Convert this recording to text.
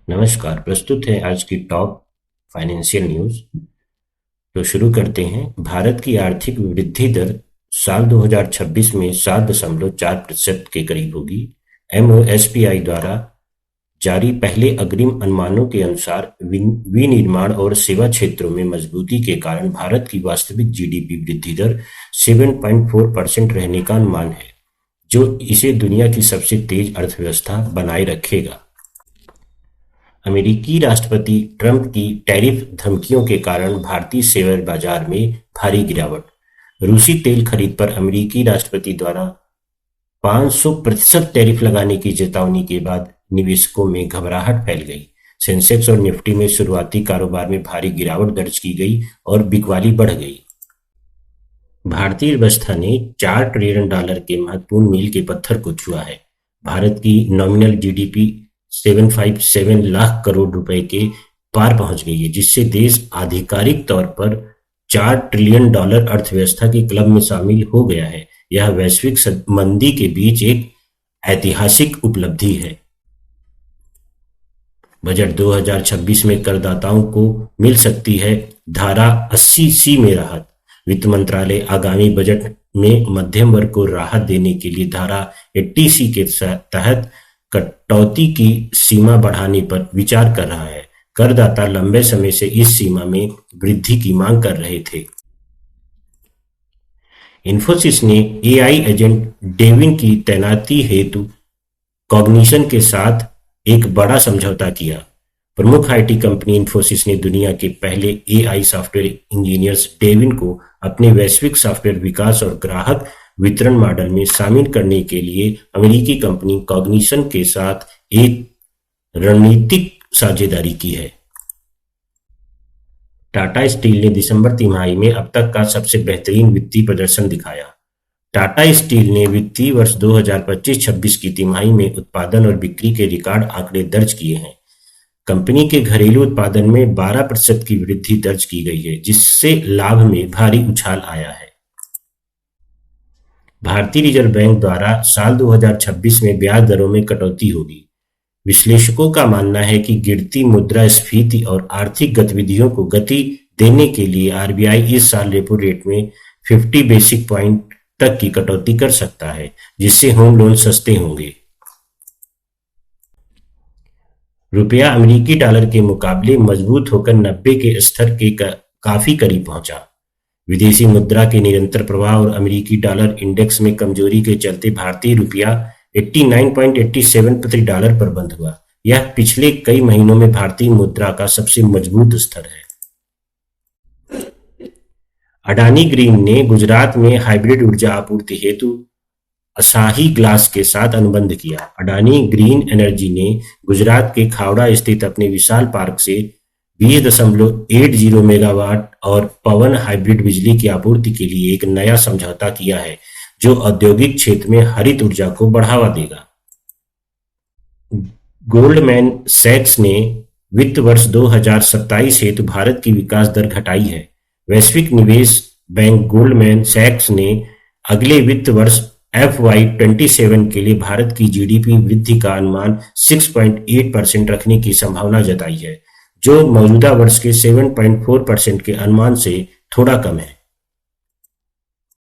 नमस्कार। प्रस्तुत है आज की टॉप फाइनेंशियल न्यूज। तो शुरू करते हैं। भारत की आर्थिक वृद्धि दर साल 2026 में 7.4% के करीब होगी। MOSPI द्वारा जारी पहले अग्रिम अनुमानों के अनुसार विनिर्माण और सेवा क्षेत्रों में मजबूती के कारण भारत की वास्तविक GDP वृद्धि दर 7.4% रहने का अनुमान है, जो इसे दुनिया की सबसे तेज अर्थव्यवस्था बनाए रखेगा। अमेरिकी राष्ट्रपति ट्रंप की टैरिफ धमकियों के कारण भारतीय शेयर बाजार में भारी गिरावट। रूसी तेल खरीद पर अमेरिकी राष्ट्रपति द्वारा 500% टैरिफ लगाने की चेतावनी के बाद निवेशकों में घबराहट फैल गई। सेंसेक्स और निफ्टी में शुरुआती कारोबार में भारी गिरावट दर्ज की गई और बिकवाली बढ़ गई। भारतीय अर्थव्यवस्था ने $4 ट्रिलियन के महत्वपूर्ण मील के पत्थर को छुआ है। भारत की नॉमिनल GDP 757 लाख करोड़ रुपए के पार पहुंच गई है, जिससे देश आधिकारिक तौर पर $4 ट्रिलियन अर्थव्यवस्था के क्लब में शामिल हो गया है। यह वैश्विक मंदी के बीच एक ऐतिहासिक उपलब्धि है। बजट 2026 में करदाताओं को मिल सकती है धारा 80C में राहत। वित्त मंत्रालय आगामी बजट में मध्यम वर्ग को राहत देने के लिए धारा 80C के तहत कटौती की सीमा बढ़ाने पर विचार कर रहा है। करदाता लंबे समय से इस सीमा में वृद्धि की मांग कर रहे थे। इन्फोसिस ने AI एजेंट डेविन की तैनाती हेतु कॉग्निशन के साथ एक बड़ा समझौता किया। प्रमुख IT कंपनी इन्फोसिस ने दुनिया के पहले AI सॉफ्टवेयर इंजीनियर्स डेविन को अपने वैश्विक सॉफ्टवेयर विकास और ग्राहक वितरण मॉडल में शामिल करने के लिए अमेरिकी कंपनी कॉग्निशन के साथ एक रणनीतिक साझेदारी की है। टाटा स्टील ने दिसंबर तिमाही में अब तक का सबसे बेहतरीन वित्तीय प्रदर्शन दिखाया। टाटा स्टील ने वित्तीय वर्ष 2025-26 की तिमाही में उत्पादन और बिक्री के रिकॉर्ड आंकड़े दर्ज किए हैं। कंपनी के घरेलू उत्पादन में 12% की वृद्धि दर्ज की गई है, जिससे लाभ में भारी उछाल आया है। भारतीय रिजर्व बैंक द्वारा साल 2026 में ब्याज दरों में कटौती होगी। विश्लेषकों का मानना है कि गिरती मुद्रास्फीति और आर्थिक गतिविधियों को गति देने के लिए RBI इस साल रेपो रेट में 50 बेसिस पॉइंट तक की कटौती कर सकता है, जिससे होम लोन सस्ते होंगे। रुपया अमेरिकी डॉलर के मुकाबले मजबूत होकर 90 के स्तर के काफी करीब पहुंचा। विदेशी मुद्रा के निरंतर प्रवाह और अमेरिकी डॉलर इंडेक्स में कमजोरी के चलते भारतीय रुपया 89.87 प्रति डॉलर पर बंद हुआ। यह पिछले कई महीनों में भारतीय मुद्रा का सबसे मजबूत स्तर है। अडानी ग्रीन ने गुजरात में हाइब्रिड ऊर्जा आपूर्ति हेतु असाही ग्लास के साथ अनुबंध किया। अडानी ग्रीन एनर्जी ने गुजरात के खावड़ा स्थित अपने विशाल पार्क से 20.80 मेगावाट और पवन हाइब्रिड बिजली की आपूर्ति के लिए एक नया समझौता किया है, जो औद्योगिक क्षेत्र में हरित ऊर्जा को बढ़ावा देगा। गोल्डमैन सैक्स ने वित्त वर्ष 2027 हेतु भारत की विकास दर घटाई है। वैश्विक निवेश बैंक गोल्डमैन सैक्स ने अगले वित्त वर्ष FY27 के लिए भारत की GDP वृद्धि का अनुमान 6.8% रखने की संभावना जताई है, जो मौजूदा वर्ष के 7.4% के अनुमान से थोड़ा कम है।